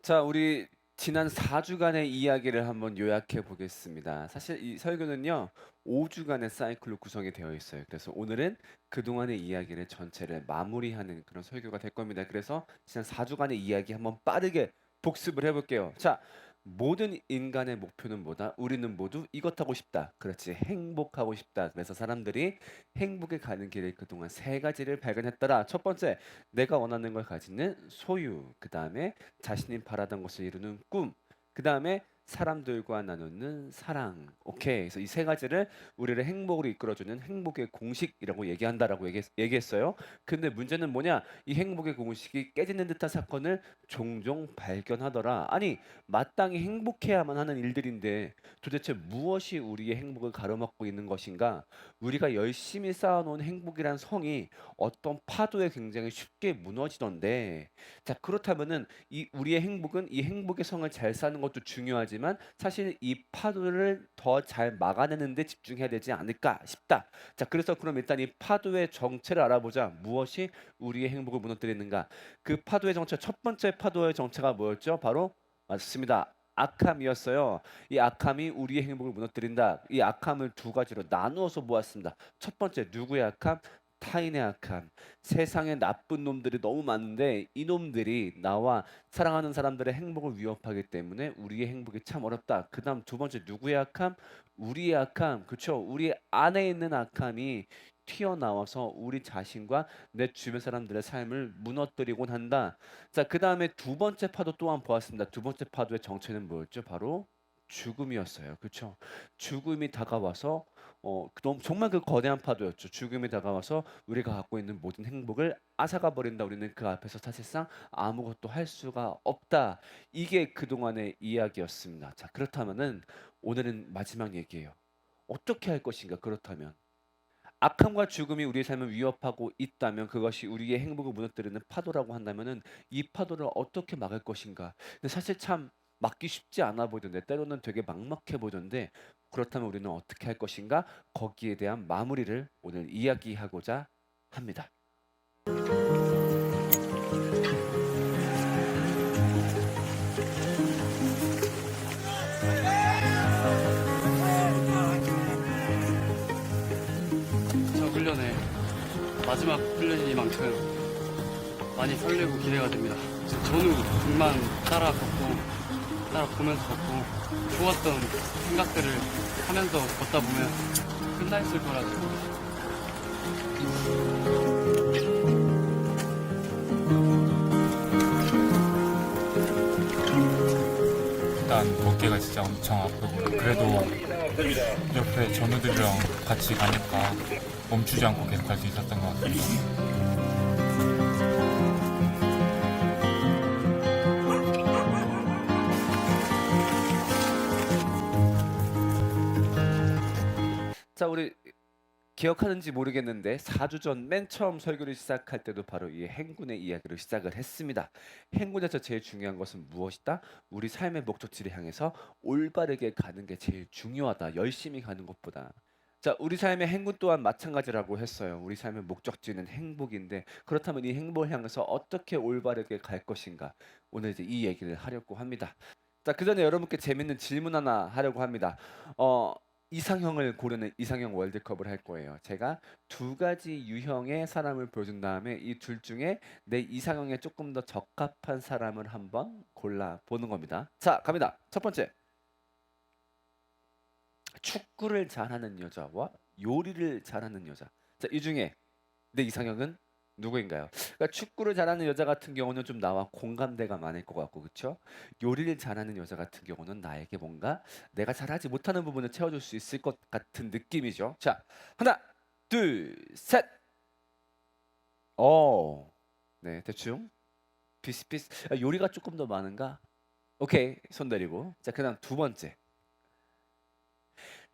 자, 우리 지난 4주간의 이야기를 한번 요약해 보겠습니다. 사실 이 설교는요, 5주간의 사이클로 구성이 되어 있어요. 그래서 오늘은 그동안의 이야기를 전체를 마무리하는 그런 설교가 될 겁니다. 그래서 지난 4주간의 이야기 한번 빠르게 복습을 해볼게요. 자, 모든 인간의 목표는 뭐다? 우리는 모두 이것 하고 싶다. 그렇지, 행복하고 싶다. 그래서 사람들이 행복에 가는 길을 그동안 세 가지를 발견했더라. 첫 번째, 내가 원하는 걸 가지는 소유. 그 다음에 자신이 바라던 것을 이루는 꿈, 그 다음에 사람들과 나누는 사랑. 오케이. 그래서 이 세 가지를 우리를 행복으로 이끌어주는 행복의 공식이라고 얘기한다라고 얘기했어요. 근데 문제는 뭐냐? 이 행복의 공식이 깨지는 듯한 사건을 종종 발견하더라. 아니, 마땅히 행복해야만 하는 일들인데 도대체 무엇이 우리의 행복을 가로막고 있는 것인가? 우리가 열심히 쌓아놓은 행복이란 성이 어떤 파도에 굉장히 쉽게 무너지던데, 자, 그렇다면은 이 우리의 행복은 이 행복의 성을 잘 사는 것도 중요하지만 사실 이 파도를 더 잘 막아내는 데 집중해야 되지 않을까 싶다. 자, 그래서 그럼 일단 이 파도의 정체를 알아보자. 무엇이 우리의 행복을 무너뜨리는가? 그 파도의 정체, 첫 번째 파도의 정체가 뭐였죠? 바로 맞습니다. 악함이었어요. 이 악함이 우리의 행복을 무너뜨린다. 이 악함을 두 가지로 나누어서 보았습니다. 첫 번째, 누구의 악함? 타인의 악함. 세상에 나쁜 놈들이 너무 많은데 이놈들이 나와 사랑하는 사람들의 행복을 위협하기 때문에 우리의 행복이 참 어렵다. 그다음 두 번째, 누구의 악함? 우리의 악함. 그렇죠? 우리 안에 있는 악함이 튀어나와서 우리 자신과 내 주변 사람들의 삶을 무너뜨리곤 한다. 자, 그다음에 두 번째 파도 또한 보았습니다. 두 번째 파도의 정체는 뭐였죠? 바로 죽음이었어요. 그렇죠? 죽음이 다가와서 정말 그 거대한 파도였죠. 죽음이 다가와서 우리가 갖고 있는 모든 행복을 앗아가 버린다. 우리는 그 앞에서 사실상 아무것도 할 수가 없다. 이게 그동안의 이야기였습니다. 자, 그렇다면은 오늘은 마지막 얘기예요. 어떻게 할 것인가? 그렇다면 악함과 죽음이 우리의 삶을 위협하고 있다면, 그것이 우리의 행복을 무너뜨리는 파도라고 한다면은 이 파도를 어떻게 막을 것인가? 근데 사실 참 막기 쉽지 않아 보이던데, 때로는 되게 막막해 보이던데, 그렇다면 우리는 어떻게 할 것인가? 거기에 대한 마무리를 오늘 이야기하고자 합니다. 저 훈련의 마지막 훈련이니만큼 많이 설레고 기대가 됩니다. 전후 등만 따라 걷고 따라 보면서 걷고 좋았던 생각들을 하면서 걷다 보면 끝나 있을 거라 생각합니다. 일단 어깨가 진짜 엄청 아프고, 그래도 옆에 전우들이랑 같이 가니까 멈추지 않고 계속 갈 수 있었던 것 같습니다. 자, 우리 기억하는지 모르겠는데 4주 전 맨 처음 설교를 시작할 때도 바로 이 행군의 이야기로 시작을 했습니다. 행군에서 제일 중요한 것은 무엇이다? 우리 삶의 목적지를 향해서 올바르게 가는 게 제일 중요하다. 열심히 가는 것보다. 자, 우리 삶의 행군 또한 마찬가지라고 했어요. 우리 삶의 목적지는 행복인데, 그렇다면 이 행복을 향해서 어떻게 올바르게 갈 것인가? 오늘 이제 이 얘기를 하려고 합니다. 자, 그 전에 여러분께 재밌는 질문 하나 하려고 합니다. 어, 이상형을 고르는 이상형 월드컵을 할 거예요. 제가 두 가지 유형의 사람을 보여준 다음에 이 둘 중에 내 이상형에 조금 더 적합한 사람을 한번 골라 보는 겁니다. 자, 갑니다. 첫 번째, 축구를 잘하는 여자와 요리를 잘하는 여자. 자, 이 중에 내 이상형은 누구인가요? 그러니까 축구를 잘하는 여자 같은 경우는 좀 나와 공감대가 많을 것 같고, 그쵸? 요리를 잘하는 여자 같은 경우는 나에게 뭔가 내가 잘하지 못하는 부분을 채워줄 수 있을 것 같은 느낌이죠. 자, 하나, 둘, 셋. 네, 대충 비슷비슷. 요리가 조금 더 많은가? 오케이, 손 내리고. 자, 그다음 두 번째.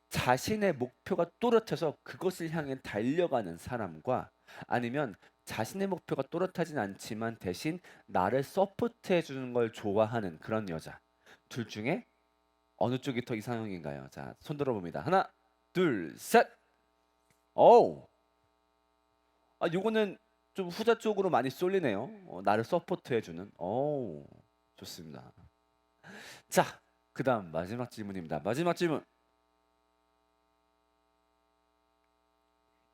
자신의 목표가 또렷해서 그것을 향해 달려가는 사람과, 아니면 자신의 목표가 또렷하진 않지만 대신 나를 서포트해 주는 걸 좋아하는 그런 여자. 둘 중에 어느 쪽이 더 이상형인가요? 자, 손 들어봅니다. 하나, 둘, 셋. 어우. 요거는 좀 후자 쪽으로 많이 쏠리네요. 나를 서포트해 주는. 어우. 좋습니다. 자, 그다음 마지막 질문입니다. 마지막 질문.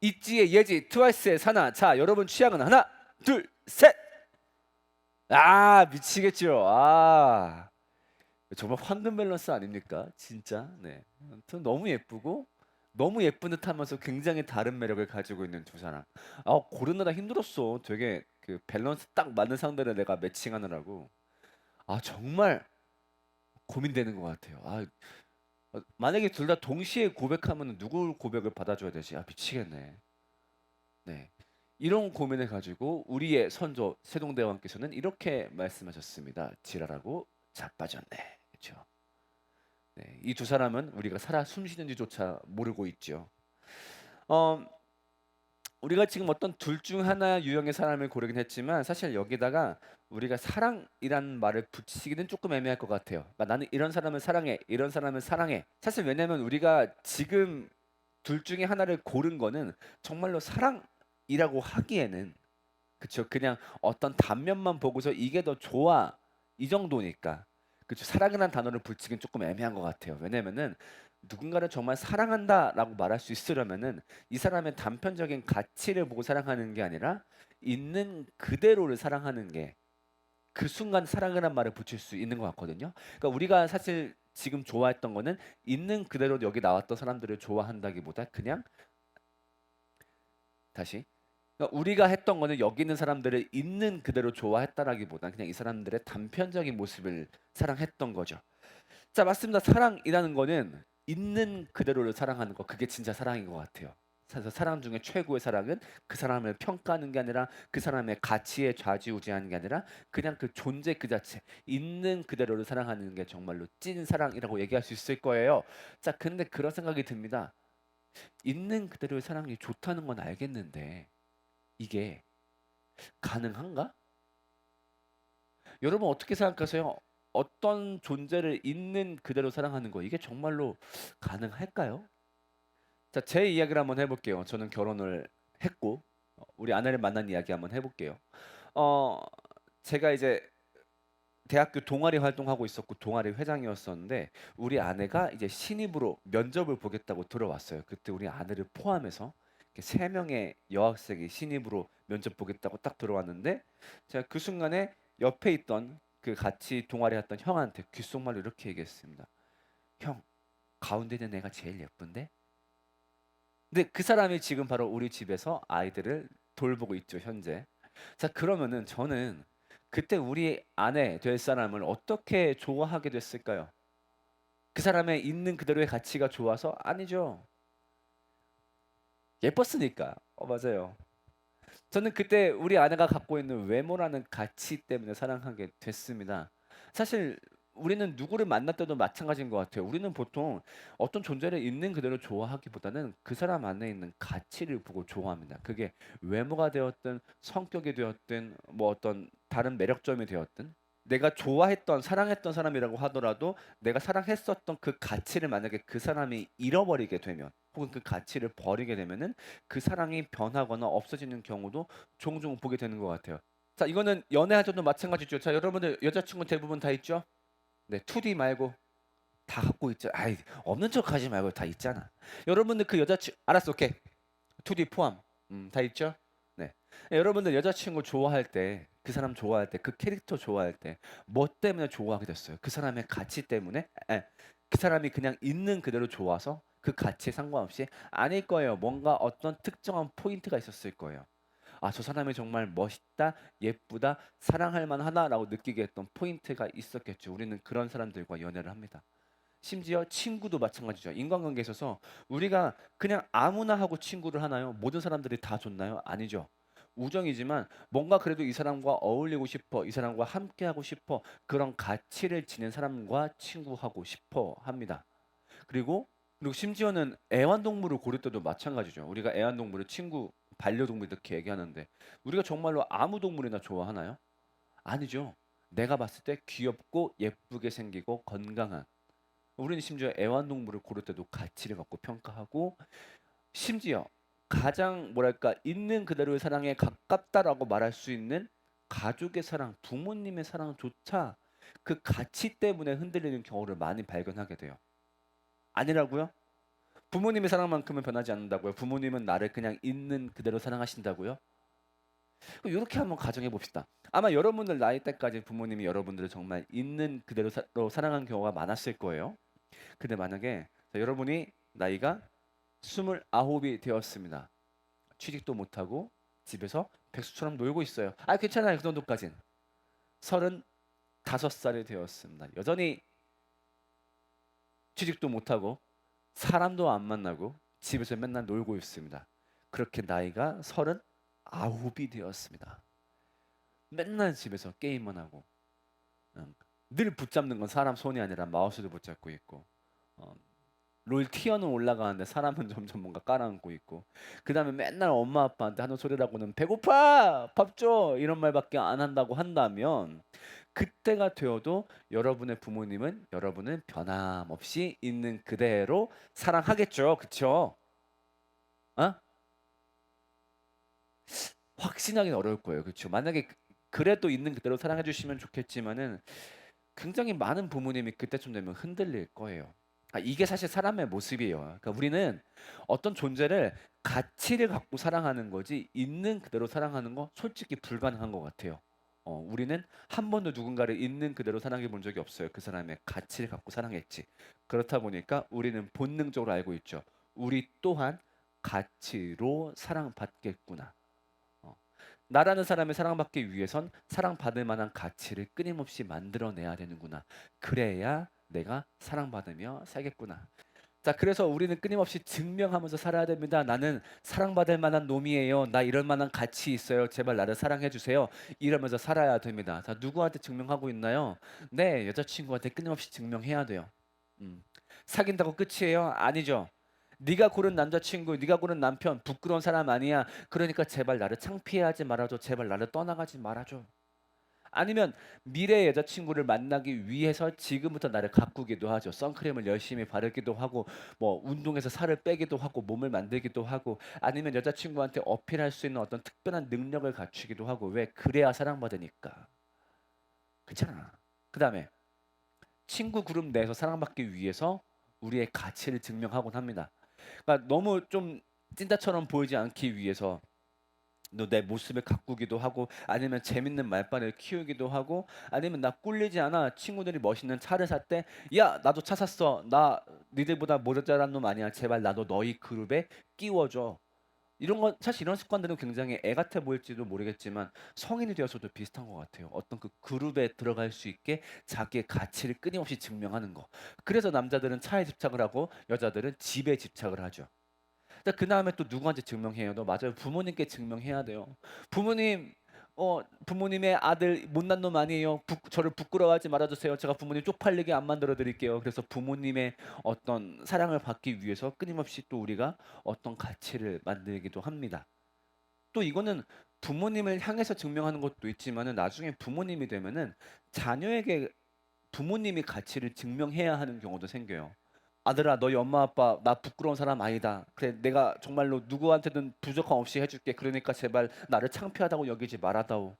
있지의 예지, 트와이스의 사나. 자, 여러분 취향은 하나, 둘, 셋. 아, 미치겠죠. 아, 정말 황금 밸런스 아닙니까? 진짜. 네. 아무튼 너무 예쁘고 너무 예쁜 듯하면서 굉장히 다른 매력을 가지고 있는 두 사람. 아, 고르느라 힘들었어. 되게 그 밸런스 딱 맞는 상대를 내가 매칭하느라고. 아, 정말 고민되는 것 같아요. 아, 만약에 둘 다 동시에 고백하면 누구 고백을 받아줘야 되지? 아, 미치겠네. 네. 이런 고민을 가지고 우리의 선조 세종대왕께서는 이렇게 말씀하셨습니다. 지랄하고 자빠졌네. 그렇죠? 네. 이 두 사람은 우리가 살아 숨쉬는지조차 모르고 있죠. 어, 우리가 지금 어떤 둘 중 하나 유형의 사람을 고르긴 했지만 사실 여기다가 우리가 사랑이란 말을 붙이기는 조금 애매할 것 같아요. 그러니까 나는 이런 사람을 사랑해, 이런 사람을 사랑해. 사실 왜냐면 우리가 지금 둘 중에 하나를 고른 거는 정말로 사랑이라고 하기에는 그쵸. 그냥 어떤 단면만 보고서 이게 더 좋아 이 정도니까. 그쵸. 사랑이라는 단어를 붙이긴 조금 애매한 것 같아요. 왜냐면은 누군가를 정말 사랑한다라고 말할 수 있으려면은 이 사람의 단편적인 가치를 보고 사랑하는 게 아니라 있는 그대로를 사랑하는 게 그 순간 사랑이라는 말을 붙일 수 있는 것 같거든요. 그러니까 우리가 사실 지금 좋아했던 거는 있는 그대로 여기 나왔던 사람들을 좋아한다기보다 그냥 다시 그러니까 우리가 했던 거는 여기 있는 사람들을 있는 그대로 좋아했다라기보단 그냥 이 사람들의 단편적인 모습을 사랑했던 거죠. 자, 맞습니다. 사랑이라는 거는 있는 그대로를 사랑하는 거 그게 진짜 사랑인 것 같아요. 그래서 사랑 중에 최고의 사랑은 그 사람을 평가하는 게 아니라 그 사람의 가치에 좌지우지하는 게 아니라 그냥 그 존재 그 자체 있는 그대로를 사랑하는 게 정말로 찐 사랑이라고 얘기할 수 있을 거예요. 자, 근데 그런 생각이 듭니다. 있는 그대로의 사랑이 좋다는 건 알겠는데 이게 가능한가? 여러분 어떻게 생각하세요? 어떤 존재를 있는 그대로 사랑하는 거 이게 정말로 가능할까요? 자, 제 이야기를 한번 해볼게요. 저는 결혼을 했고 우리 아내를 만난 이야기 한번 해볼게요. 어, 제가 이제 대학교 동아리 활동하고 있었고 동아리 회장이었었는데 우리 아내가 이제 신입으로 면접을 보겠다고 들어왔어요. 그때 우리 아내를 포함해서 이렇게 세 명의 여학생이 신입으로 면접 보겠다고 딱 들어왔는데 제가 그 순간에 옆에 있던 그 같이 동아리 했던 형한테 귓속말로 이렇게 얘기했습니다. 형, 가운데 있는 애가 제일 예쁜데? 근데 그 사람이 지금 바로 우리 집에서 아이들을 돌보고 있죠, 현재. 자, 그러면은 저는 그때 우리 아내 될 사람을 어떻게 좋아하게 됐을까요? 그 사람의 있는 그대로의 가치가 좋아서? 아니죠. 예뻤으니까. 맞아요. 저는 그때 우리 아내가 갖고 있는 외모라는 가치 때문에 사랑하게 됐습니다. 사실 우리는 누구를 만날 때도 마찬가지인 것 같아요. 우리는 보통 어떤 존재를 있는 그대로 좋아하기보다는 그 사람 안에 있는 가치를 보고 좋아합니다. 그게 외모가 되었든 성격이 되었든 뭐 어떤 다른 매력점이 되었든 내가 좋아했던 사랑했던 사람이라고 하더라도 내가 사랑했었던 그 가치를 만약에 그 사람이 잃어버리게 되면 혹은 그 가치를 버리게 되면은 그 사랑이 변하거나 없어지는 경우도 종종 보게 되는 것 같아요. 자, 이거는 연애할 때도 마찬가지죠. 자, 여러분들 여자친구 대부분 다 있죠? 네, 2D 말고 다 갖고 있죠. 아이, 없는 척 하지 말고 다 있잖아. 여러분들 그 알았어, 오케이. 2D 포함. 다 있죠? 네. 여러분들 여자친구 좋아할 때, 그 사람 좋아할 때, 그 캐릭터 좋아할 때, 뭐 때문에 좋아하게 됐어요? 그 사람의 가치 때문에? 그 사람이 그냥 있는 그대로 좋아서 그 가치에 상관없이 아닐 거예요. 뭔가 어떤 특정한 포인트가 있었을 거예요. 아, 저 사람이 정말 멋있다, 예쁘다, 사랑할 만하다라고 느끼게 했던 포인트가 있었겠죠. 우리는 그런 사람들과 연애를 합니다. 심지어 친구도 마찬가지죠. 인간관계에 있어서 우리가 그냥 아무나 하고 친구를 하나요? 모든 사람들이 다 좋나요? 아니죠. 우정이지만 뭔가 그래도 이 사람과 어울리고 싶어, 이 사람과 함께하고 싶어, 그런 가치를 지닌 사람과 친구하고 싶어 합니다. 그리고 심지어는 애완동물을 고를 때도 마찬가지죠. 우리가 애완동물을 친구, 반려동물 이렇게 얘기하는데 우리가 정말로 아무 동물이나 좋아하나요? 아니죠. 내가 봤을 때 귀엽고 예쁘게 생기고 건강한 우리는 심지어 애완동물을 고를 때도 가치를 갖고 평가하고 심지어 가장 뭐랄까 있는 그대로의 사랑에 가깝다라고 말할 수 있는 가족의 사랑, 부모님의 사랑조차 그 가치 때문에 흔들리는 경우를 많이 발견하게 돼요. 아니라고요? 부모님의 사랑만큼은 변하지 않는다고요? 부모님은 나를 그냥 있는 그대로 사랑하신다고요? 요렇게 한번 가정해 봅시다. 아마 여러분들 나이 때까지 부모님이 여러분들을 정말 있는 그대로 사랑한 경우가 많았을 거예요. 근데 만약에 여러분이 나이가 29이 되었습니다. 취직도 못하고 집에서 백수처럼 놀고 있어요. 아, 괜찮아요. 그 정도까진. 35살이 되었습니다. 여전히 취직도 못하고 사람도 안 만나고 집에서 맨날 놀고 있습니다. 그렇게 나이가 39이 되었습니다. 맨날 집에서 게임만 하고 늘 붙잡는 건 사람 손이 아니라 마우스도 붙잡고 있고 어, 롤 티어는 올라가는데 사람은 점점 뭔가 깔아앉고 있고 그다음에 맨날 엄마 아빠한테 하는 소리라고는 배고파 밥 줘 이런 말밖에 안 한다고 한다면 그때가 되어도 여러분의 부모님은 여러분을 변함없이 있는 그대로 사랑하겠죠. 그쵸? 어? 확신하기는 어려울 거예요. 그쵸? 만약에 그래도 있는 그대로 사랑해 주시면 좋겠지만은 굉장히 많은 부모님이 그때쯤 되면 흔들릴 거예요. 아, 이게 사실 사람의 모습이에요. 그러니까 우리는 어떤 존재를 가치를 갖고 사랑하는 거지 있는 그대로 사랑하는 거 솔직히 불가능한 것 같아요. 우리는 한 번도 누군가를 있는 그대로 사랑해 본 적이 없어요. 그 사람의 가치를 갖고 사랑했지. 그렇다 보니까 우리는 본능적으로 알고 있죠. 우리 또한 가치로 사랑받겠구나. 어, 나라는 사람의 사랑받기 위해선 사랑받을 만한 가치를 끊임없이 만들어내야 되는구나. 그래야 내가 사랑받으며 살겠구나. 자, 그래서 우리는 끊임없이 증명하면서 살아야 됩니다. 나는 사랑받을 만한 놈이에요. 나 이럴 만한 가치 있어요. 제발 나를 사랑해 주세요. 이러면서 살아야 됩니다. 자, 누구한테 증명하고 있나요? 네, 여자친구한테 끊임없이 증명해야 돼요. 음. 사귄다고 끝이에요? 아니죠. 네가 고른 남자친구, 네가 고른 남편 부끄러운 사람 아니야. 그러니까 제발 나를 창피해하지 말아줘. 제발 나를 떠나가지 말아줘. 아니면 미래의 여자친구를 만나기 위해서 지금부터 나를 가꾸기도 하죠. 선크림을 열심히 바르기도 하고 뭐 운동해서 살을 빼기도 하고 몸을 만들기도 하고 아니면 여자친구한테 어필할 수 있는 어떤 특별한 능력을 갖추기도 하고 왜 그래야 사랑받으니까. 그렇잖아. 그다음에 친구 그룹 내에서 사랑받기 위해서 우리의 가치를 증명하곤 합니다. 그러니까 너무 좀 찐따처럼 보이지 않기 위해서 너 내 모습을 가꾸기도 하고 아니면 재밌는 말빨을 키우기도 하고 아니면 나 꿀리지 않아 친구들이 멋있는 차를 살 때 야 나도 차 샀어 나 니들보다 모자란 놈 아니야 제발 나도 너희 그룹에 끼워줘 이런 건 사실 이런 습관들은 굉장히 애 같아 보일지도 모르겠지만 성인이 되어서도 비슷한 것 같아요. 어떤 그 그룹에 들어갈 수 있게 자기의 가치를 끊임없이 증명하는 거. 그래서 남자들은 차에 집착을 하고 여자들은 집에 집착을 하죠. 그 다음에 또 누구한테 증명해요? 너 맞아요. 부모님께 증명해야 돼요. 부모님, 부모님의 아들 못난 놈 아니에요. 저를 부끄러워하지 말아주세요. 제가 부모님 쪽팔리게 안 만들어 드릴게요. 그래서 부모님의 어떤 사랑을 받기 위해서 끊임없이 또 우리가 어떤 가치를 만들기도 합니다. 또 이거는 부모님을 향해서 증명하는 것도 있지만은 나중에 부모님이 되면은 자녀에게 부모님이 가치를 증명해야 하는 경우도 생겨요. 아들아, 너희 엄마 아빠 나 부끄러운 사람 아니다. 그래, 내가 정말로 누구한테든 부족함 없이 해줄게. 그러니까 제발 나를 창피하다고 여기지 말아다오.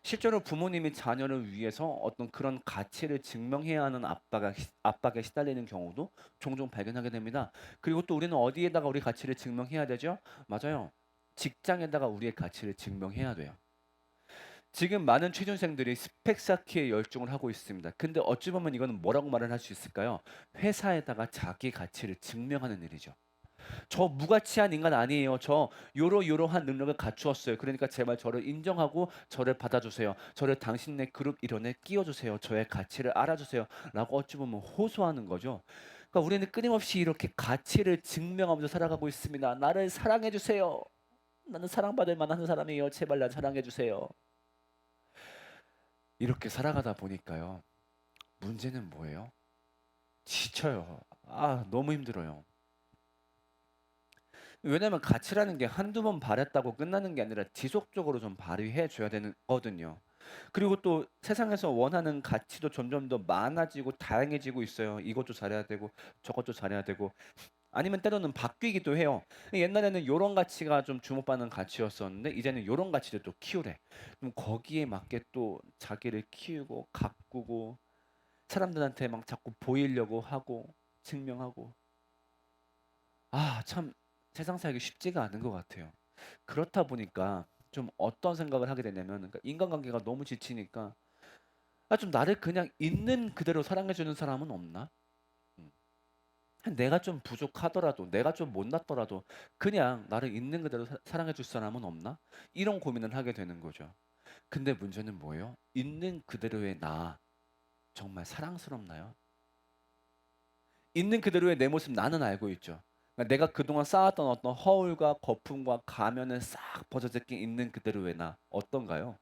실제로 부모님이 자녀를 위해서 어떤 그런 가치를 증명해야 하는 압박에 시달리는 경우도 종종 발견하게 됩니다. 그리고 또 우리는 어디에다가 우리 가치를 증명해야 되죠? 맞아요. 직장에다가 우리의 가치를 증명해야 돼요. 지금 많은 취준생들이 스펙 쌓기에 열중을 하고 있습니다. 근데 어찌 보면 이거는 뭐라고 말을 할 수 있을까요? 회사에다가 자기 가치를 증명하는 일이죠. 저 무가치한 인간 아니에요. 저 요러요러한 능력을 갖추었어요. 그러니까 제발 저를 인정하고 저를 받아주세요. 저를 당신네 그룹 일원에 끼워주세요. 저의 가치를 알아주세요. 라고 어찌 보면 호소하는 거죠. 그러니까 우리는 끊임없이 이렇게 가치를 증명하면서 살아가고 있습니다. 나를 사랑해주세요. 나는 사랑받을 만한 사람이에요. 제발 날 사랑해주세요. 이렇게 살아가다 보니까요. 문제는 뭐예요? 지쳐요. 아, 너무 힘들어요. 왜냐면 가치라는 게 한두 번 발했다고 끝나는 게 아니라 지속적으로 좀 발휘해 줘야 되는 거든요. 그리고 또 세상에서 원하는 가치도 점점 더 많아지고 다양해지고 있어요. 이것도 잘해야 되고 저것도 잘해야 되고 아니면 때로는 바뀌기도 해요. 옛날에는 요런 가치가 좀 주목받는 가치였었는데 이제는 요런 가치를 또 키우래. 그럼 거기에 맞게 또 자기를 키우고 가꾸고 사람들한테 막 자꾸 보이려고 하고 증명하고 참 세상 살기 쉽지가 않은 것 같아요. 그렇다 보니까 좀 어떤 생각을 하게 되냐면 그러니까 인간관계가 너무 지치니까 좀 나를 그냥 있는 그대로 사랑해 주는 사람은 없나? 음. 내가 좀 부족하더라도 내가 좀 못났더라도 그냥 나를 있는 그대로 사랑해 줄 사람은 없나? 이런 고민을 하게 되는 거죠. 근데 문제는 뭐예요? 있는 그대로의 나 정말 사랑스럽나요? 있는 그대로의 내 모습 나는 알고 있죠. 그러니까 내가 그동안 쌓았던 어떤 허울과 거품과 가면을 싹 벗어제낀 있는 그대로의 나 어떤가요?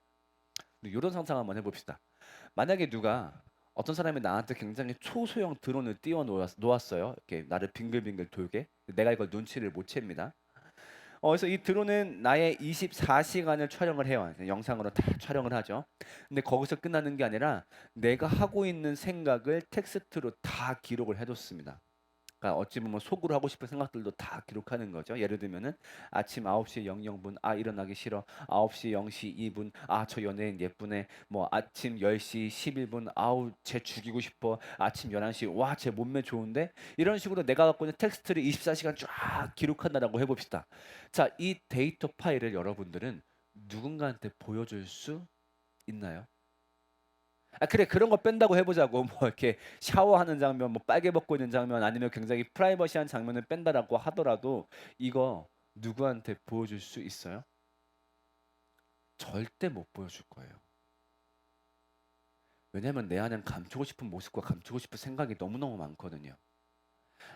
우리 요런 상상 한번 해 봅시다. 만약에 누가 어떤 사람이 나한테 굉장히 초소형 드론을 띄워 놓았어요. 이렇게 나를 빙글빙글 돌게. 내가 이걸 눈치를 못 챕니다. 그래서 이 드론은 나의 24시간을 촬영을 해요. 영상으로 다 촬영을 하죠. 근데 거기서 끝나는 게 아니라 내가 하고 있는 생각을 텍스트로 다 기록을 해뒀습니다. 그러니까 어찌 보면 속으로 하고 싶은 생각들도 다 기록하는 거죠. 예를 들면은 아침 9시 00분 일어나기 싫어. 9시 0시 2분 저 연예인 예쁘네. 뭐 아침 10시 11분 아우 쟤 죽이고 싶어. 아침 11시 와 쟤 몸매 좋은데. 이런 식으로 내가 갖고 있는 텍스트를 24시간 쫙 기록한다라고 해 봅시다. 자, 이 데이터 파일을 여러분들은 누군가한테 보여줄 수 있나요? 그래 그런 거 뺀다고 해 보자고. 뭐 이렇게 샤워하는 장면, 뭐 빨개 벗고 있는 장면 아니면 굉장히 프라이버시한 장면을 뺀다라고 하더라도 이거 누구한테 보여줄 수 있어요? 절대 못 보여줄 거예요. 왜냐면 내 안엔 감추고 싶은 모습과 감추고 싶은 생각이 너무너무 많거든요.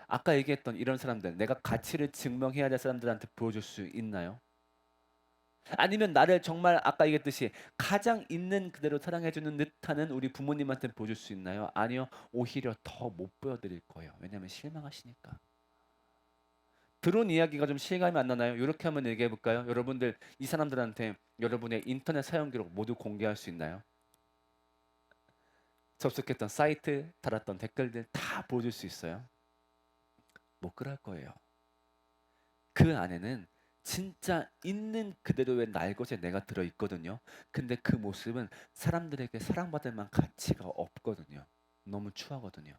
아까 얘기했던 이런 사람들, 내가 가치를 증명해야 될 사람들한테 보여줄 수 있나요? 아니면 나를 정말 아까 얘기했듯이 가장 있는 그대로 사랑해 주는 듯하는 우리 부모님한테 보여줄 수 있나요? 아니요. 오히려 더 못 보여드릴 거예요. 왜냐면 실망하시니까. 드론 이야기가 좀 실감이 안 나나요? 요렇게 한번 얘기해 볼까요? 여러분들 이 사람들한테 여러분의 인터넷 사용 기록 모두 공개할 수 있나요? 접속했던 사이트, 달았던 댓글들 다 보여줄 수 있어요? 못 그럴 거예요. 그 안에는 진짜 있는 그대로의 날 것에 내가 들어 있거든요. 근데 그 모습은 사람들에게 사랑받을 만한 가치가 없거든요. 너무 추하거든요.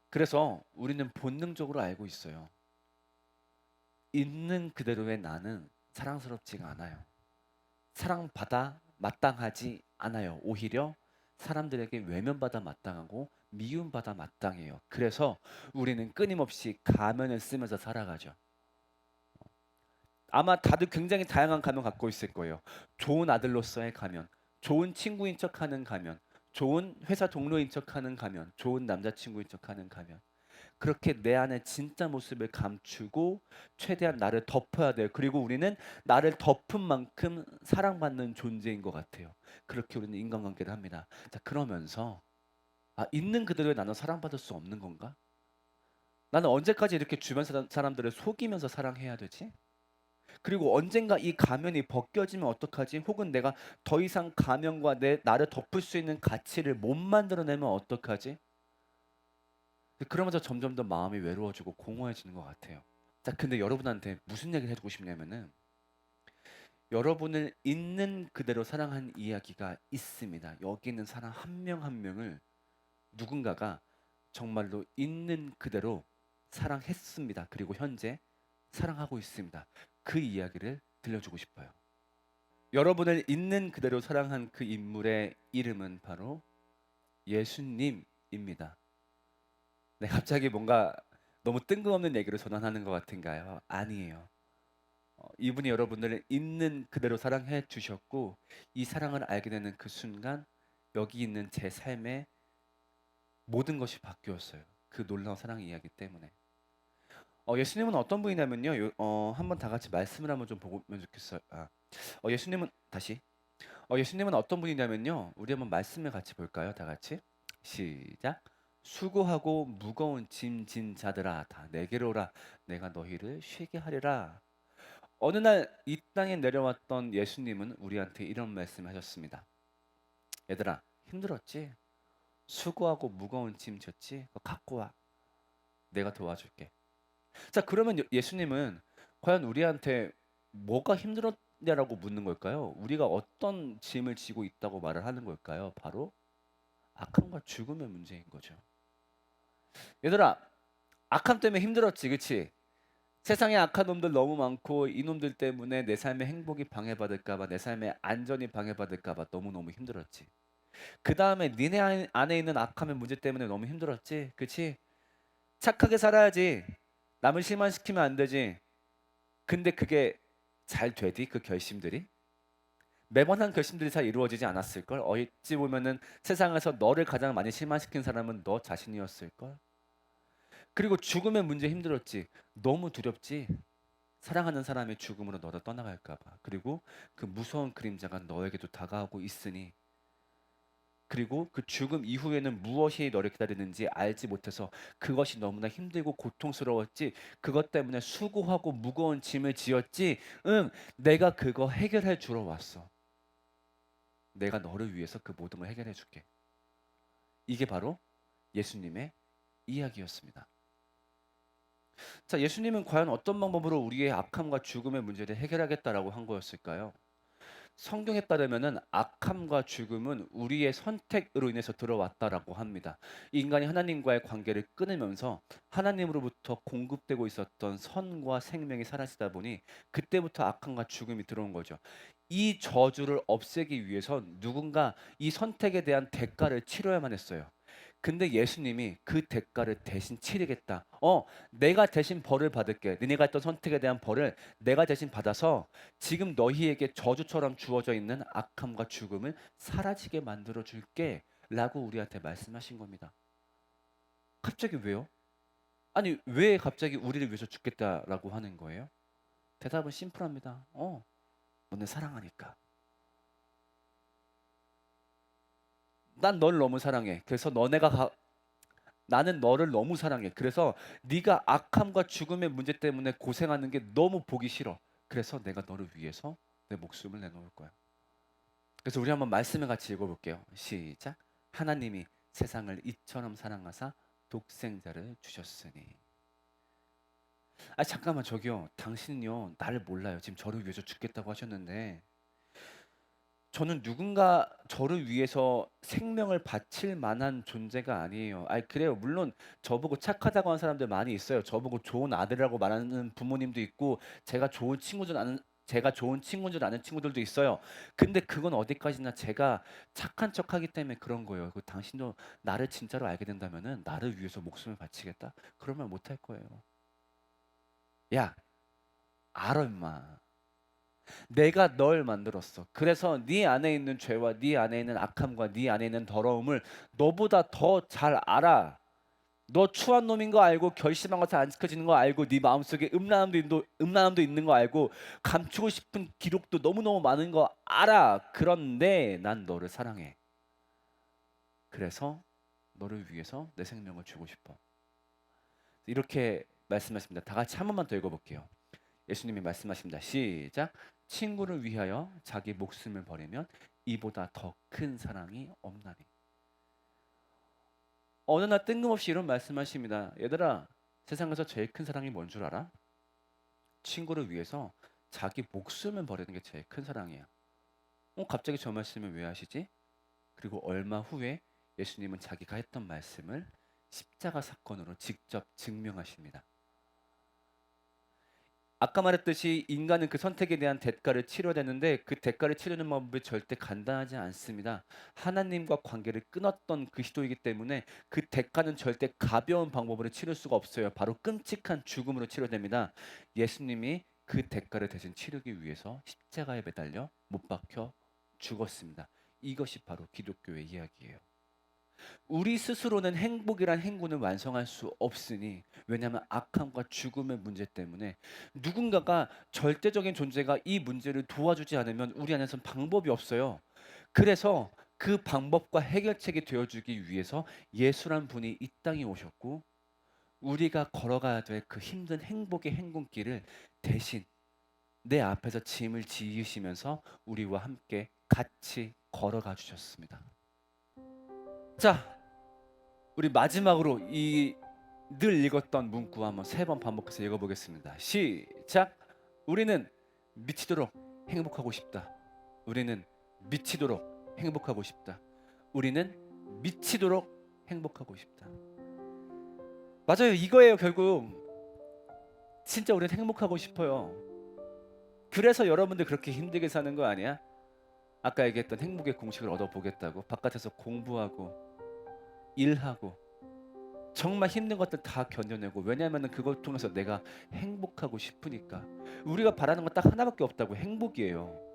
그래서 우리는 본능적으로 알고 있어요. 있는 그대로의 나는 사랑스럽지가 않아요. 사랑받아 마땅하지 않아요. 오히려 사람들에게 외면받아 마땅하고 미움받아 마땅해요. 그래서 우리는 끊임없이 가면을 쓰면서 살아가죠. 아마 다들 굉장히 다양한 가면 갖고 있을 거예요. 좋은 아들로서의 가면, 좋은 친구인 척하는 가면, 좋은 회사 동료인 척하는 가면, 좋은 남자친구인 척하는 가면. 그렇게 내 안에 진짜 모습을 감추고 최대한 나를 덮어야 돼요. 그리고 우리는 나를 덮은 만큼 사랑받는 존재인 것 같아요. 그렇게 우리는 인간관계를 합니다. 자, 그러면서 있는 그대로의 나는 사랑받을 수 없는 건가? 나는 언제까지 이렇게 주변 사람들을 속이면서 사랑해야 되지? 그리고 언젠가 이 가면이 벗겨지면 어떡하지? 혹은 내가 더 이상 가면과 나를 덮을 수 있는 가치를 못 만들어내면 어떡하지? 그러면서 점점 더 마음이 외로워지고 공허해지는 것 같아요. 자, 근데 여러분한테 무슨 얘기를 해주고 싶냐면은 여러분을 있는 그대로 사랑한 이야기가 있습니다. 여기 있는 사람 한 명 한 명을 누군가가 정말로 있는 그대로 사랑했습니다. 그리고 현재 사랑하고 있습니다. 그 이야기를 들려주고 싶어요. 여러분을 있는 그대로 사랑한 그 인물의 이름은 바로 예수님입니다. 네, 갑자기 뭔가 너무 뜬금없는 얘기를 전환하는 것 같은가요? 아니에요. 이분이 여러분들을 있는 그대로 사랑해 주셨고 이 사랑을 알게 되는 그 순간 여기 있는 제 삶의 모든 것이 바뀌었어요. 그 놀라운 사랑 이야기 때문에. 예수님은 어떤 분이냐면요. 한번 다 같이 말씀을 한번 좀 보면 좋겠어요. 예수님은 다시. 예수님은 어떤 분이냐면요. 우리 한번 말씀을 같이 볼까요? 다 같이. 시작. 수고하고 무거운 짐 진 자들아 다 내게로 오라. 내가 너희를 쉬게 하리라. 어느 날 이 땅에 내려왔던 예수님은 우리한테 이런 말씀을 하셨습니다. 얘들아 힘들었지? 수고하고 무거운 짐 졌지? 그거 갖고 와. 내가 도와줄게. 자, 그러면 예수님은 과연 우리한테 뭐가 힘들었냐라고 묻는 걸까요? 우리가 어떤 짐을 지고 있다고 말을 하는 걸까요? 바로 악함과 죽음의 문제인 거죠. 얘들아, 악함 때문에 힘들었지, 그치? 세상에 악한 놈들 너무 많고 이놈들 때문에 내 삶의 행복이 방해받을까 봐, 내 삶의 안전이 방해받을까 봐 너무너무 힘들었지. 그 다음에 니네 안에 있는 악함의 문제 때문에 너무 힘들었지, 그치? 착하게 살아야지. 남을 실망시키면 안 되지. 근데 그게 잘 되디? 그 결심들이? 매번 한 결심들이 잘 이루어지지 않았을걸? 어찌 보면은 세상에서 너를 가장 많이 실망시킨 사람은 너 자신이었을걸? 그리고 죽음의 문제 힘들었지. 너무 두렵지. 사랑하는 사람이 죽음으로 너를 떠나갈까 봐. 그리고 그 무서운 그림자가 너에게도 다가오고 있으니, 그리고 그 죽음 이후에는 무엇이 너를 기다리는지 알지 못해서 그것이 너무나 힘들고 고통스러웠지. 그것 때문에 수고하고 무거운 짐을 지었지. 응, 내가 그거 해결해 주러 왔어. 내가 너를 위해서 그 모든 걸 해결해 줄게. 이게 바로 예수님의 이야기였습니다. 자, 예수님은 과연 어떤 방법으로 우리의 악함과 죽음의 문제를 해결하겠다라고 한 거였을까요? 성경에 따르면은 악함과 죽음은 우리의 선택으로 인해서 들어왔다라고 합니다. 인간이 하나님과의 관계를 끊으면서 하나님으로부터 공급되고 있었던 선과 생명이 사라지다 보니 그때부터 악함과 죽음이 들어온 거죠. 이 저주를 없애기 위해서 누군가 이 선택에 대한 대가를 치러야만 했어요. 근데 예수님이 그 대가를 대신 치르겠다. 내가 대신 벌을 받을게. 너네가 했던 선택에 대한 벌을 내가 대신 받아서 지금 너희에게 저주처럼 주어져 있는 악함과 죽음을 사라지게 만들어 줄게. 라고 우리한테 말씀하신 겁니다. 갑자기 왜요? 아니, 왜 갑자기 우리를 위해서 죽겠다라고 하는 거예요? 대답은 심플합니다. 너네 사랑하니까. 난 널 너무 사랑해. 그래서 나는 너를 너무 사랑해. 그래서 네가 악함과 죽음의 문제 때문에 고생하는 게 너무 보기 싫어. 그래서 내가 너를 위해서 내 목숨을 내놓을 거야. 그래서 우리 한번 말씀을 같이 읽어볼게요. 시작. 하나님이 세상을 이처럼 사랑하사 독생자를 주셨으니. 아, 잠깐만, 저기요. 당신은요 나를 몰라요. 지금 저를 위해서 죽겠다고 하셨는데 저는 누군가 저를 위해서 생명을 바칠 만한 존재가 아니에요. 아이, 그래요. 물론 저보고 착하다고 하는 사람들 많이 있어요. 저보고 좋은 아들이라고 말하는 부모님도 있고 제가 좋은 친구인 줄 아는 친구들도 있어요. 근데 그건 어디까지나 제가 착한 척하기 때문에 그런 거예요. 그 당신도 나를 진짜로 알게 된다면은 나를 위해서 목숨을 바치겠다? 그러면 못할 거예요. 야, 알아 임마. 내가 널 만들었어. 그래서 네 안에 있는 죄와 네 안에 있는 악함과 네 안에 있는 더러움을 너보다 더 잘 알아. 너 추한 놈인 거 알고 결심한 거 잘 안 지켜지는 거 알고 네 마음속에 음란함도 있는 거 알고 감추고 싶은 기록도 너무너무 많은 거 알아. 그런데 난 너를 사랑해. 그래서 너를 위해서 내 생명을 주고 싶어. 이렇게 말씀하십니다. 다 같이 한 번만 더 읽어볼게요. 예수님이 말씀하십니다. 시작. 친구를 위하여 자기 목숨을 버리면 이보다 더 큰 사랑이 없나니. 어느 날 뜬금없이 이런 말씀하십니다. 얘들아, 세상에서 제일 큰 사랑이 뭔 줄 알아? 친구를 위해서 자기 목숨을 버리는 게 제일 큰 사랑이야. 갑자기 저 말씀을 왜 하시지? 그리고 얼마 후에 예수님은 자기가 했던 말씀을 십자가 사건으로 직접 증명하십니다. 아까 말했듯이 인간은 그 선택에 대한 대가를 치러야 되는데 그 대가를 치르는 방법이 절대 간단하지 않습니다. 하나님과 관계를 끊었던 그 시도이기 때문에 그 대가는 절대 가벼운 방법으로 치를 수가 없어요. 바로 끔찍한 죽음으로 치료됩니다. 예수님이 그 대가를 대신 치르기 위해서 십자가에 매달려 못 박혀 죽었습니다. 이것이 바로 기독교의 이야기예요. 우리 스스로는 행복이란 행군을 완성할 수 없으니, 왜냐하면 악함과 죽음의 문제 때문에 누군가가 절대적인 존재가 이 문제를 도와주지 않으면 우리 안에선 방법이 없어요. 그래서 그 방법과 해결책이 되어주기 위해서 예수란 분이 이 땅에 오셨고 우리가 걸어가야 될 그 힘든 행복의 행군길을 대신 내 앞에서 짐을 지으시면서 우리와 함께 같이 걸어가 주셨습니다. 자, 우리 마지막으로 이 늘 읽었던 문구 한번 3번 반복해서 읽어보겠습니다. 시작. 우리는 미치도록 행복하고 싶다. 우리는 미치도록 행복하고 싶다. 우리는 미치도록 행복하고 싶다. 맞아요. 이거예요. 결국 진짜 우리는 행복하고 싶어요. 그래서 여러분들 그렇게 힘들게 사는 거 아니야? 아까 얘기했던 행복의 공식을 얻어보겠다고 바깥에서 공부하고 일하고 정말 힘든 것들 다 견뎌내고, 왜냐하면 그걸 통해서 내가 행복하고 싶으니까. 우리가 바라는 건 딱 하나밖에 없다고, 행복이에요.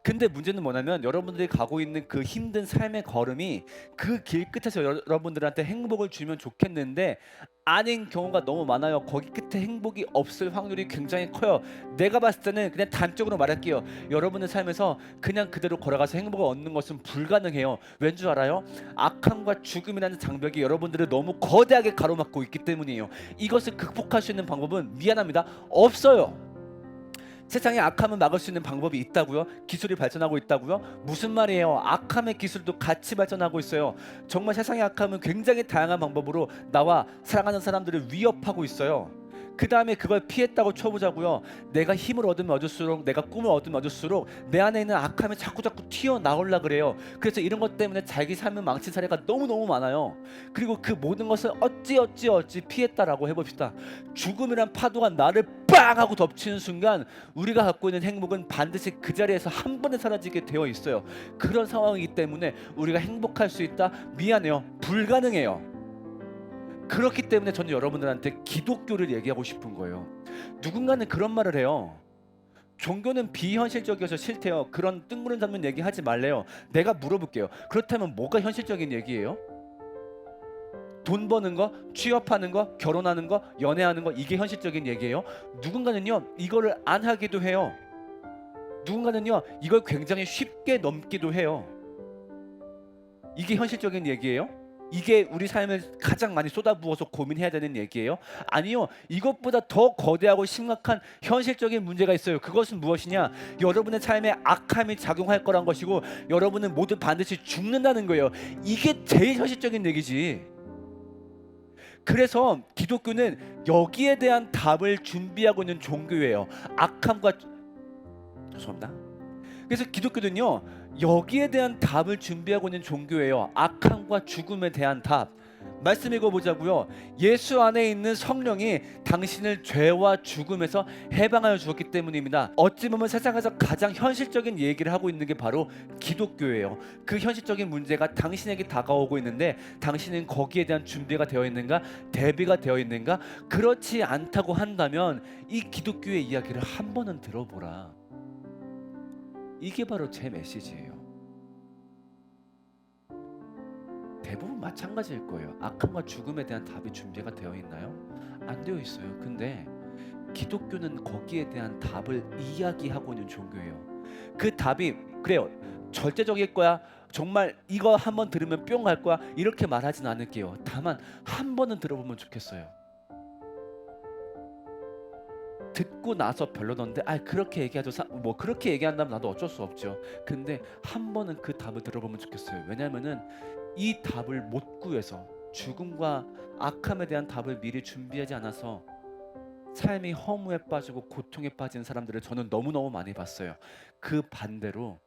근데 문제는 뭐냐면 여러분들이 가고 있는 그 힘든 삶의 걸음이 그 길 끝에서 여러분들한테 행복을 주면 좋겠는데 아닌 경우가 너무 많아요. 거기 끝에 행복이 없을 확률이 굉장히 커요. 내가 봤을 때는 그냥 단적으로 말할게요. 여러분의 삶에서 그냥 그대로 걸어가서 행복을 얻는 것은 불가능해요. 왠 줄 알아요? 악함과 죽음이라는 장벽이 여러분들을 너무 거대하게 가로막고 있기 때문이에요. 이것을 극복할 수 있는 방법은 미안합니다, 없어요. 세상에 악함을 막을 수 있는 방법이 있다고요? 기술이 발전하고 있다고요? 무슨 말이에요? 악함의 기술도 같이 발전하고 있어요. 정말 세상의 악함은 굉장히 다양한 방법으로 나와 사랑하는 사람들을 위협하고 있어요. 그 다음에 그걸 피했다고 쳐보자고요. 내가 힘을 얻으면 얻을수록, 내가 꿈을 얻으면 얻을수록 내 안에 있는 악함이 자꾸 튀어나오려 그래요. 그래서 이런 것 때문에 자기 삶을 망친 사례가 너무너무 많아요. 그리고 그 모든 것을 어찌 피했다라고 해봅시다. 죽음이란 파도가 나를 빵 하고 덮치는 순간 우리가 갖고 있는 행복은 반드시 그 자리에서 한 번에 사라지게 되어 있어요. 그런 상황이기 때문에 우리가 행복할 수 있다? 미안해요, 불가능해요. 그렇기 때문에 저는 여러분들한테 기독교를 얘기하고 싶은 거예요. 누군가는 그런 말을 해요. 종교는 비현실적이어서 싫대요. 그런 뜬구름 잡는 얘기 하지 말래요. 내가 물어볼게요. 그렇다면 뭐가 현실적인 얘기예요? 돈 버는 거, 취업하는 거, 결혼하는 거, 연애하는 거, 이게 현실적인 얘기예요? 누군가는요 이거를 안 하기도 해요. 누군가는요 이걸 굉장히 쉽게 넘기도 해요. 이게 현실적인 얘기예요? 이게 우리 삶에 가장 많이 쏟아부어서 고민해야 되는 얘기예요? 아니요. 이것보다 더 거대하고 심각한 현실적인 문제가 있어요. 그것은 무엇이냐? 여러분의 삶에 악함이 작용할 거란 것이고 여러분은 모두 반드시 죽는다는 거예요. 이게 제일 현실적인 얘기지. 그래서 기독교는 여기에 대한 답을 준비하고 있는 종교예요. 악함과 죄송합니다. 그래서 기독교는요 여기에 대한 답을 준비하고 있는 종교예요. 악함과 죽음에 대한 답. 말씀 읽어보자고요. 예수 안에 있는 성령이 당신을 죄와 죽음에서 해방하여 주었기 때문입니다. 어찌 보면 세상에서 가장 현실적인 얘기를 하고 있는 게 바로 기독교예요. 그 현실적인 문제가 당신에게 다가오고 있는데 당신은 거기에 대한 준비가 되어 있는가? 대비가 되어 있는가? 그렇지 않다고 한다면 이 기독교의 이야기를 한 번은 들어보라. 이게 바로 제 메시지예요. 대부분 마찬가지일 거예요. 악함과 죽음에 대한 답이 준비가 되어 있나요? 안 되어 있어요. 근데 기독교는 거기에 대한 답을 이야기하고 있는 종교예요. 그 답이 그래요. 절대적일 거야. 정말 이거 한번 들으면 뿅 갈 거야. 이렇게 말하진 않을게요. 다만 한 번은 들어보면 좋겠어요. 듣고 나서 별로던데 그렇게 얘기하죠. 뭐 그렇게 얘기한다면 나도 어쩔 수 없죠. 근데 한 번은 그 답을 들어보면 좋겠어요. 왜냐하면은 이 답을 못 구해서 죽음과 악함에 대한 답을 미리 준비하지 않아서 삶이 허무에 빠지고 고통에 빠진 사람들을 저는 너무너무 많이 봤어요. 그 반대로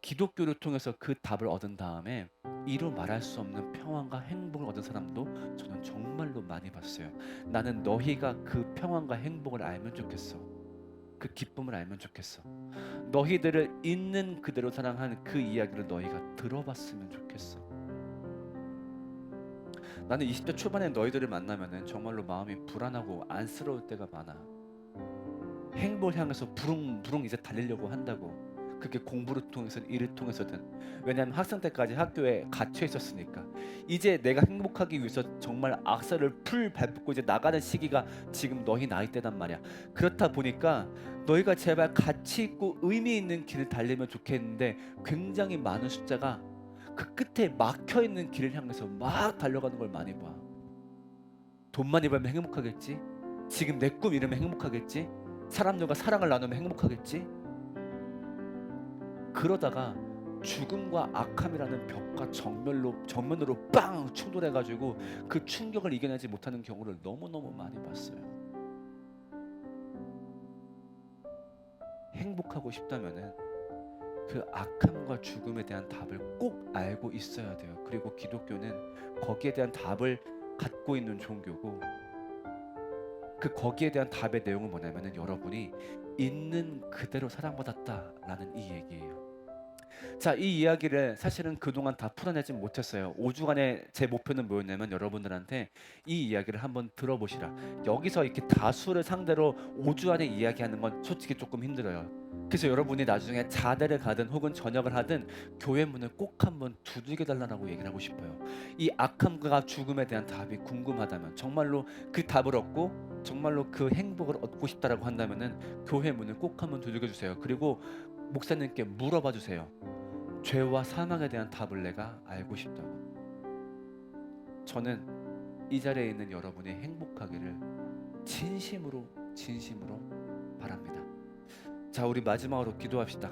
기독교를 통해서 그 답을 얻은 다음에 이루 말할 수 없는 평안과 행복을 얻은 사람도 저는 정말로 많이 봤어요. 나는 너희가 그 평안과 행복을 알면 좋겠어. 그 기쁨을 알면 좋겠어. 너희들을 있는 그대로 사랑하는 그 이야기를 너희가 들어봤으면 좋겠어. 나는 20대 초반에 너희들을 만나면은 정말로 마음이 불안하고 안쓰러울 때가 많아. 행복을 향해서 부릉부릉 이제 달리려고 한다고. 그게 공부를 통해서든 일을 통해서든. 왜냐하면 학생 때까지 학교에 갇혀 있었으니까. 이제 내가 행복하기 위해서 정말 악사를 풀 밟고 이제 나가는 시기가 지금 너희 나이 때단 말이야. 그렇다 보니까 너희가 제발 가치 있고 의미 있는 길을 달리면 좋겠는데 굉장히 많은 숫자가 그 끝에 막혀 있는 길을 향해서 막 달려가는 걸 많이 봐. 돈 많이 벌면 행복하겠지? 지금 내 꿈 이루면 행복하겠지? 사람들과 사랑을 나누면 행복하겠지? 그러다가 죽음과 악함이라는 벽과 정면으로 빵 충돌해가지고 그 충격을 이겨내지 못하는 경우를 너무너무 많이 봤어요. 행복하고 싶다면은 그 악함과 죽음에 대한 답을 꼭 알고 있어야 돼요. 그리고 기독교는 거기에 대한 답을 갖고 있는 종교고, 거기에 대한 답의 내용은 뭐냐면은 여러분이 있는 그대로 사랑받았다라는 이 얘기예요. 자, 이 이야기를 사실은 그동안 다 풀어내지 못했어요. 5주간의 제 목표는 뭐였냐면 여러분들한테 이 이야기를 한번 들어보시라. 여기서 이렇게 다수를 상대로 5주 안에 이야기하는 건 솔직히 조금 힘들어요. 그래서 여러분이 나중에 자대를 가든 혹은 전역을 하든 교회 문을 꼭 한번 두들겨 달라고 얘기를 하고 싶어요. 이 악함과 죽음에 대한 답이 궁금하다면, 정말로 그 답을 얻고 정말로 그 행복을 얻고 싶다라고 한다면은 교회 문을 꼭 한번 두들겨 주세요. 그리고 목사님께 물어봐 주세요. 죄와 사망에 대한 답을 내가 알고 싶다고. 저는 이 자리에 있는 여러분이 행복하기를 진심으로 바랍니다. 자, 우리 마지막으로 기도합시다.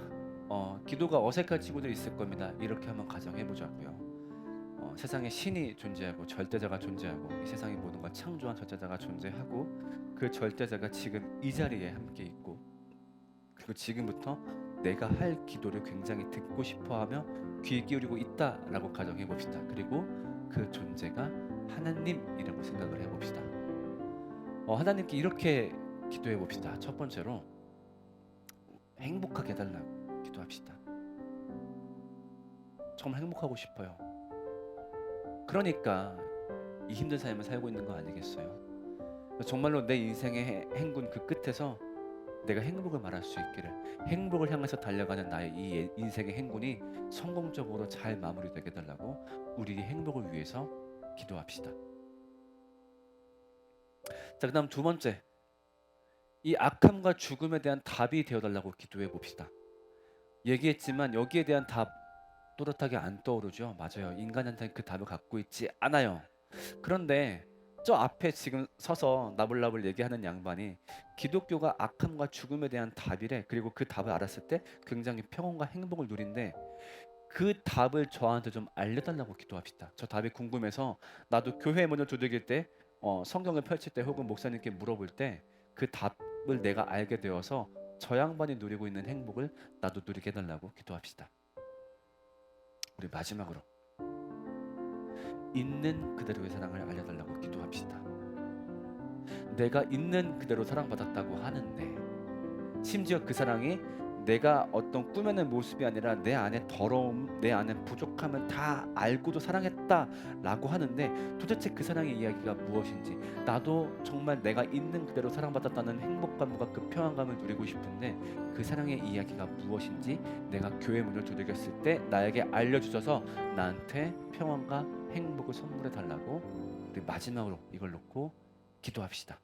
기도가 어색한 친구들 있을 겁니다. 이렇게 한번 가정해 보자고요. 세상에 신이 존재하고 절대자가 존재하고 이 세상의 모든 걸 창조한 절대자가 존재하고, 그 절대자가 지금 이 자리에 함께 있고, 그리고 지금부터 내가 할 기도를 굉장히 듣고 싶어하며 귀 기울이고 있다라고 가정해 봅시다. 그리고 그 존재가 하나님이라고 생각을 해봅시다. 하나님께 이렇게 기도해 봅시다. 첫 번째로 행복하게 해달라고 기도합시다. 정말 행복하고 싶어요. 그러니까 이 힘든 삶을 살고 있는 거 아니겠어요? 정말로 내 인생의 행군 그 끝에서 내가 행복을 말할 수 있기를, 행복을 향해서 달려가는 나의 이 인생의 행군이 성공적으로 잘 마무리되게 해달라고 우리의 행복을 위해서 기도합시다. 자, 그 다음 두 번째, 이 악함과 죽음에 대한 답이 되어달라고 기도해 봅시다. 얘기했지만 여기에 대한 답 또렷하게 안 떠오르죠? 맞아요. 인간한테는 그 답을 갖고 있지 않아요. 그런데 저 앞에 지금 서서 나불나불 얘기하는 양반이 기독교가 악함과 죽음에 대한 답이래. 그리고 그 답을 알았을 때 굉장히 평온과 행복을 누린대. 그 답을 저한테 좀 알려달라고 기도합시다. 저 답이 궁금해서 나도 교회 문을 두들길 때, 성경을 펼칠 때, 혹은 목사님께 물어볼 때 그 답을 내가 알게 되어서 저 양반이 누리고 있는 행복을 나도 누리게 해달라고 기도합시다. 우리 마지막으로 있는 그대로의 사랑을 알려달라고 기도합시다. 내가 있는 그대로 사랑받았다고 하는데, 심지어 그 사랑이 내가 어떤 꾸며낸 모습이 아니라 내 안에 더러움, 내 안에 부족함을 다 알고도 사랑했다라고 하는데, 도대체 그 사랑의 이야기가 무엇인지, 나도 정말 내가 있는 그대로 사랑받았다는 행복감과 그 평안감을 누리고 싶은데 그 사랑의 이야기가 무엇인지 내가 교회 문을 두들겼을 때 나에게 알려주셔서 나한테 평안과 행복을 선물해 달라고 우리 마지막으로 이걸 놓고 기도합시다.